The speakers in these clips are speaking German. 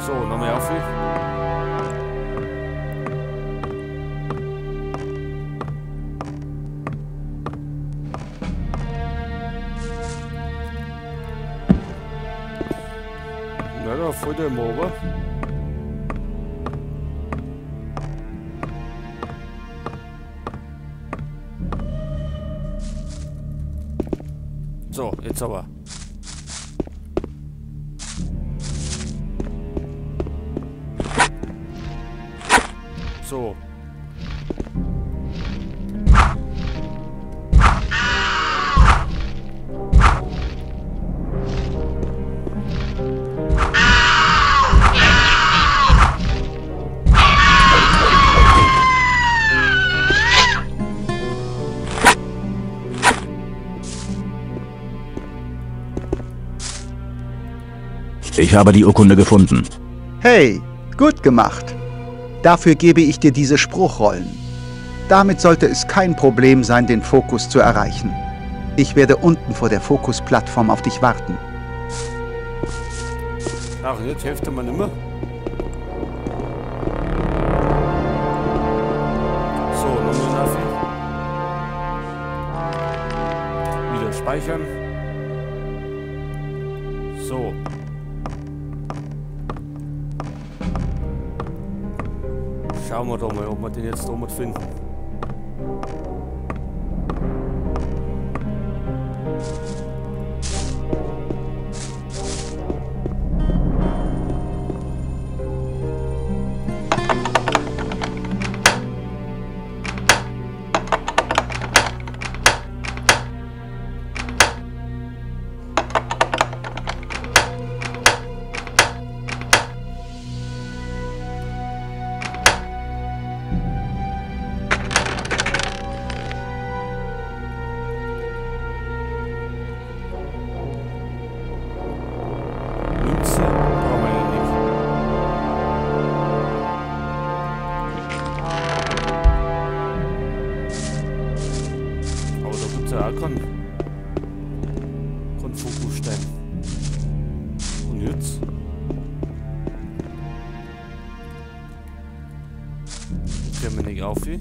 So, noch mehr auf. Na, da voll der Mober. So, jetzt aber. So. Ich habe die Urkunde gefunden. Hey, gut gemacht. Dafür gebe ich dir diese Spruchrollen. Damit sollte es kein Problem sein, den Fokus zu erreichen. Ich werde unten vor der Fokus-Plattform auf dich warten. Ach, jetzt hilft man immer. So, nochmal Navi. Wieder speichern. So. Schauen wir doch mal, ob wir den jetzt damit finden. Fokusstein. Und jetzt? Können wir nicht auf wie?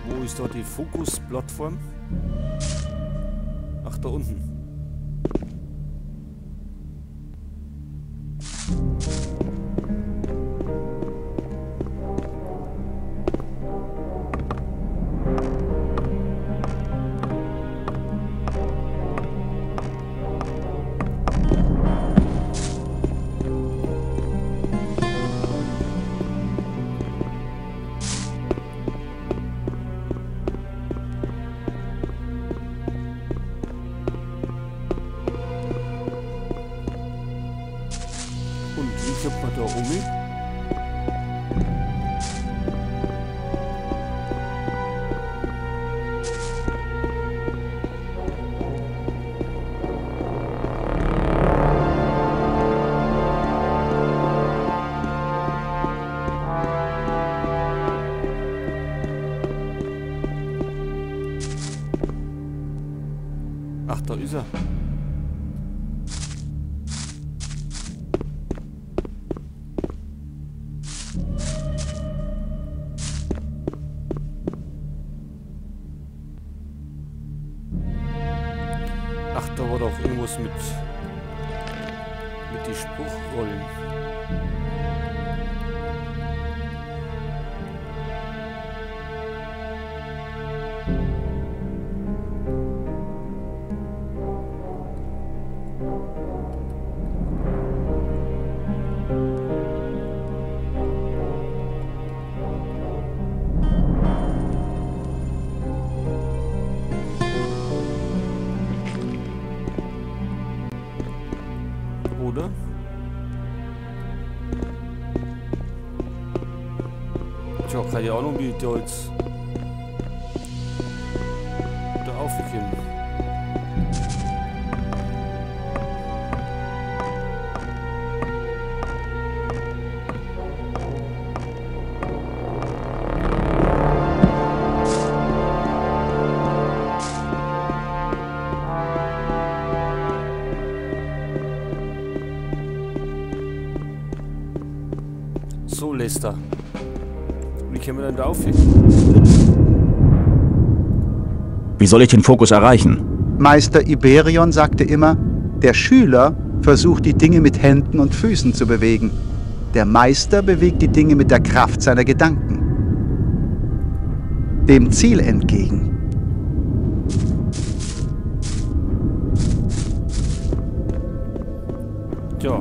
Wo ist da die Fokus-Plattform? Ach, da unten. Und wie kommt man da um? Ach, da ist er. Ach, da war doch irgendwas mit die Spruchrollen. Oder? Tja, keine Ahnung, wie ich da jetzt da aufgekommen. So, Lester. Wie können wir denn da auf? Wie soll ich den Fokus erreichen? Meister Iberion sagte immer, der Schüler versucht die Dinge mit Händen und Füßen zu bewegen. Der Meister bewegt die Dinge mit der Kraft seiner Gedanken. Dem Ziel entgegen. Tja.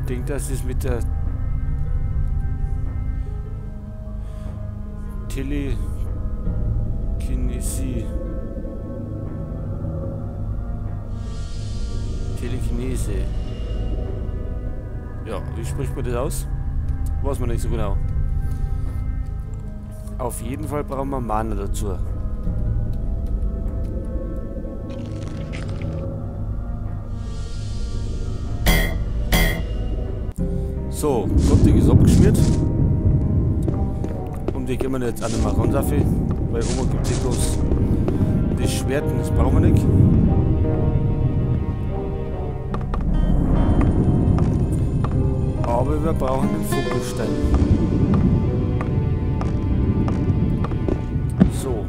Ich denke, das ist mit der Telekinese. Ja, wie spricht man das aus? Weiß man nicht so genau. Auf jeden Fall brauchen wir Mana dazu. So, Gottig ist abgeschmiert. Und die gehen wir jetzt an den Maron dafür, weil oben gibt es bloß das Schwert und das brauchen wir nicht. Aber wir brauchen den Fokusstein. So.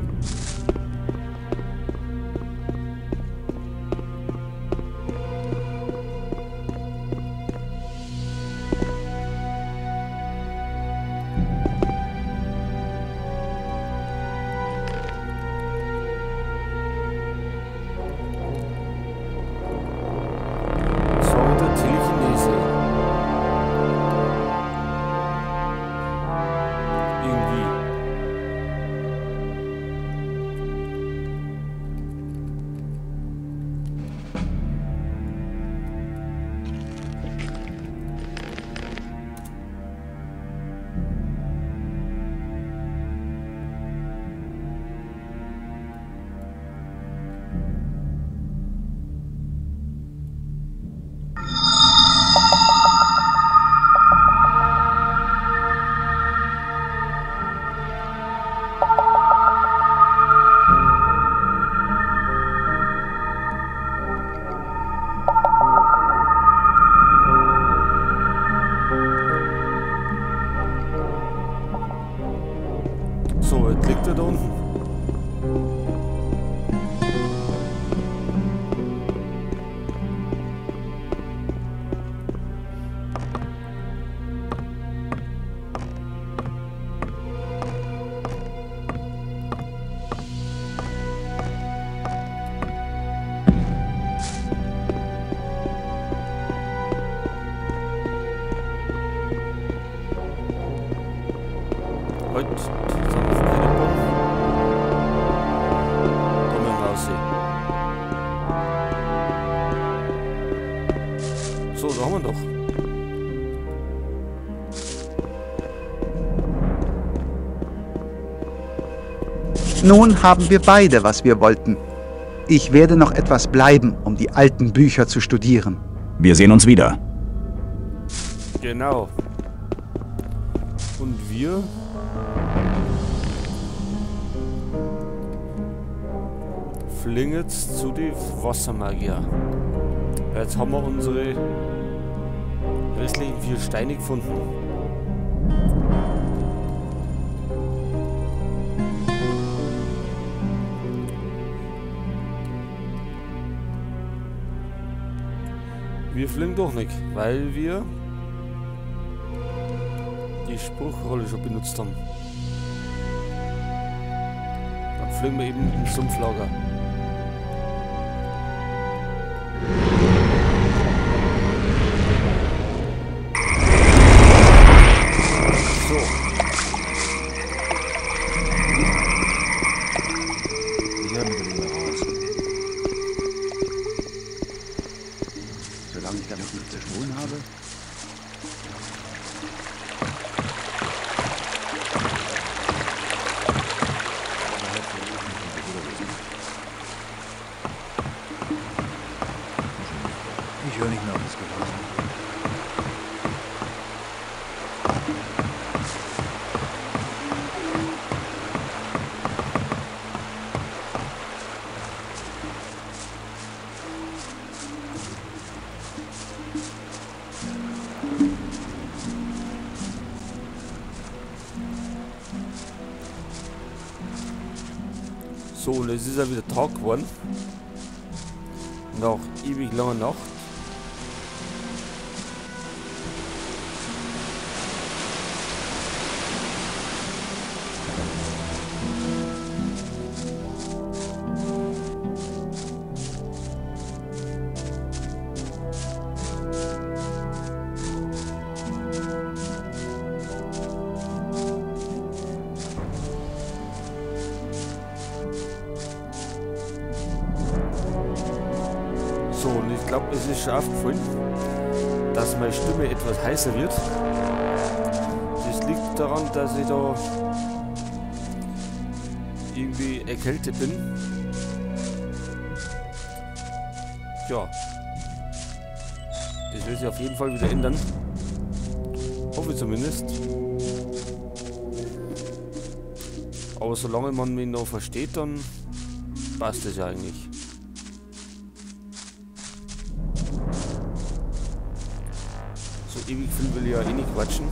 So, jetzt liegt er da unten. Heute sind wir von einem Baum. Da müssen wir aussehen. So, da haben wir doch. Nun haben wir beide, was wir wollten. Ich werde noch etwas bleiben, um die alten Bücher zu studieren. Wir sehen uns wieder. Genau. Und wir fliegen jetzt zu den Wassermagier. Jetzt haben wir unsere restlichen 4 Steine gefunden. Wir fliegen doch nicht, weil wir die Spruchrolle schon benutzt haben. Dann fliegen wir eben ins Sumpflager. So. Hier mit dem raus. Solange ich damit nichts zu tun habe. Ich höre nicht mehr auf das Geräusch. So, und es ist ja wieder Tag geworden. Nach ewig langer Nacht. So, und ich glaube, es ist schon aufgefallen, dass meine Stimme etwas heißer wird. Das liegt daran, dass ich da irgendwie erkältet bin. Ja, das wird sich auf jeden Fall wieder ändern. Hoffe ich zumindest. Aber solange man mich noch versteht, dann passt es ja eigentlich. So ewig viel will ich ja eh nicht quatschen.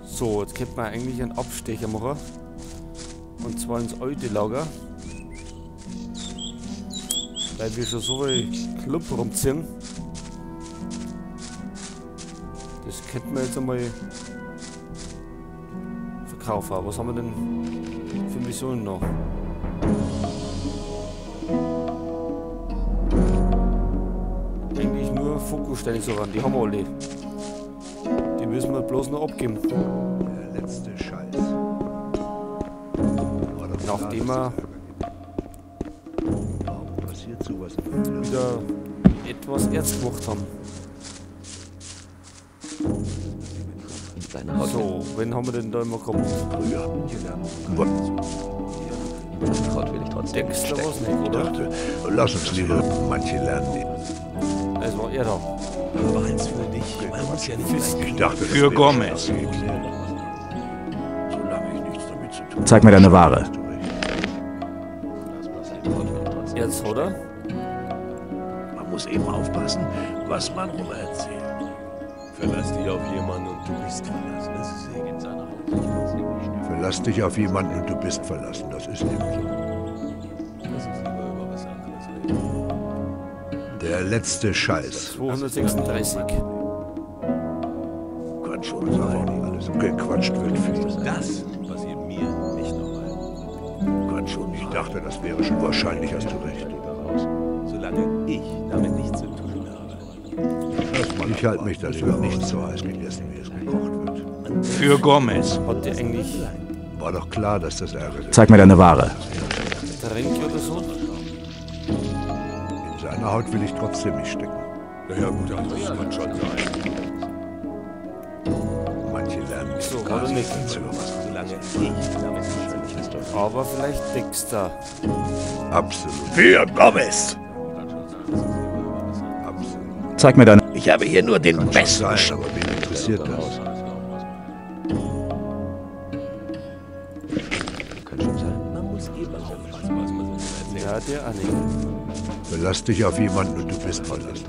So, jetzt könnte man eigentlich einen Abstecher machen. Und zwar ins alte Lager. Weil wir schon so viel Club rumziehen. Das könnten wir jetzt einmal verkaufen. Was haben wir denn für Missionen noch? Eigentlich nur Fokusstelle so ran, die haben wir alle. Die müssen wir bloß noch abgeben. Der letzte Scheiß. Nachdem wir Warum passiert sowas? wieder etwas Erz gemacht haben. So, wen haben wir denn da immer gehabt? Dexter was nicht, oder? dachte, lass uns lieber manche lernen. Es war er da. Aber eins für dich, man muss ja nicht Ich dachte, das Für wäre Gomez. schon geklärt. Solange ich nichts damit zu tun Zeig mir deine Ware. Erz, oder? Man muss eben aufpassen, was man rum erzählt. Verlass dich auf jemanden und du bist verlassen. Das ist in seiner Haut. Verlass dich auf jemanden und du bist verlassen. Das ist eben so. Lass uns lieber über was anderes reden. Der letzte Scheiß. 236. Kann schon sein. Alles gequatscht wird viel. Das passiert mir nicht nochmal. Kann schon. Ich dachte, das wäre schon wahrscheinlich. Hast du recht. Solange ich damit nichts zu tun habe. Ich halte mich da lieber nicht so heiß gegessen, wie es gekocht wird. Für Gomez. Hat der eigentlich War doch klar, dass das Ärger ist. Zeig mir deine Ware. Tränke oder so? In seiner Haut will ich trotzdem nicht stecken. Naja gut, also das kann schon sein. Manche lernen nicht So, gar oder nicht? dazu. Solange ich damit nichts zu tun habe. Aber vielleicht Dexter. Absolut. Für Gomez. Absolut. Zeig mir deine... Ich habe hier nur den Kann schon besten sein, aber wen interessiert das? Man muss eben aufpassen, was man so erzählt. Ja, der auch nicht. Verlass dich auf jemanden und du bist verlassen.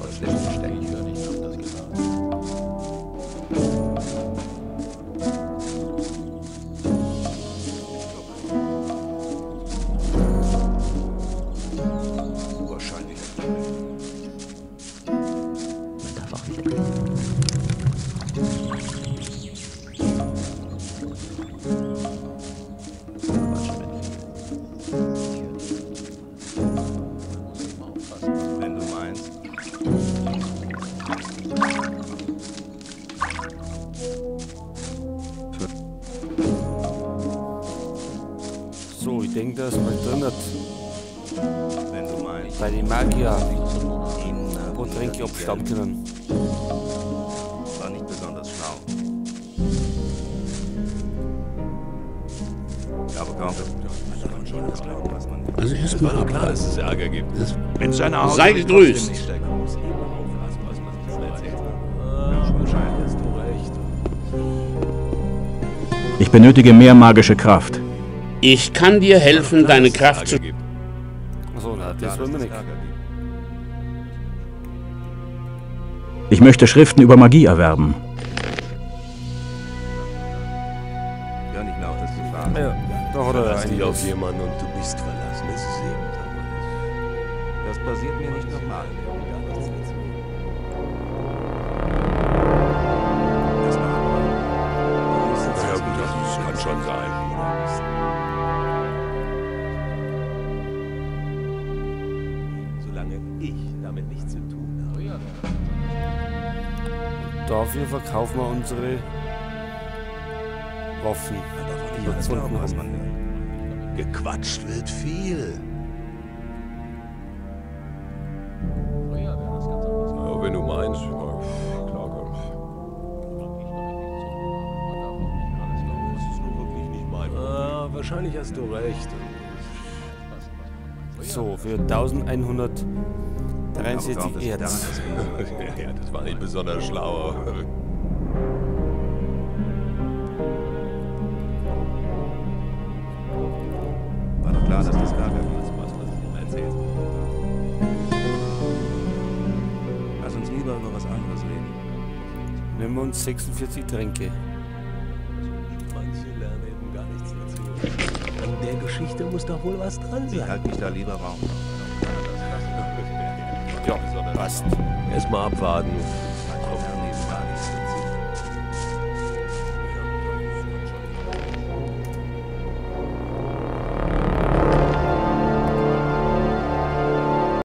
Wahrscheinlich. Wenn du meinst. So, ich denke, dass man drin hat. Wenn du meinst. Bei den Magier Ihn, wo Tränke abstauben können. war nicht besonders schlau. Aber komm, Also erstmal Klar, abwarten. dass es Ärger gibt. Mit seiner Haut Sei gegrüßt. Wahrscheinlich hast du recht. Ich benötige mehr magische Kraft. Ich kann dir helfen, deine Kraft zu... Achso, na, das wollen wir nicht. Ich möchte Schriften über Magie erwerben. Ja, nicht nach, dass die fahren. Ja, da hat er Verlass dich auf einiges. jemanden und du bist verlassen. Das ist eben, sagen wir Das passiert mir nicht nochmal. das. Ja gut, das kann schon sein. Solange ich damit nichts zu tun habe. Dafür verkaufen wir unsere Waffen. Überzogen haben. Gequatscht wird viel. Ja, wenn du meinst, ja, klar. Das ist nur wirklich nicht mein. Wahrscheinlich hast du recht. So, für 1163 Erz. Ja, das war nicht besonders schlau. War doch klar, dass das Lager was ich ihm erzählt. Lass uns lieber über was anderes reden. Nehmen wir uns 46 Tränke. Manche lernen eben gar nichts dazu. An der Geschichte muss doch wohl was dran Ich sein. halte mich da lieber raus. Ja, passt. Erstmal abwarten.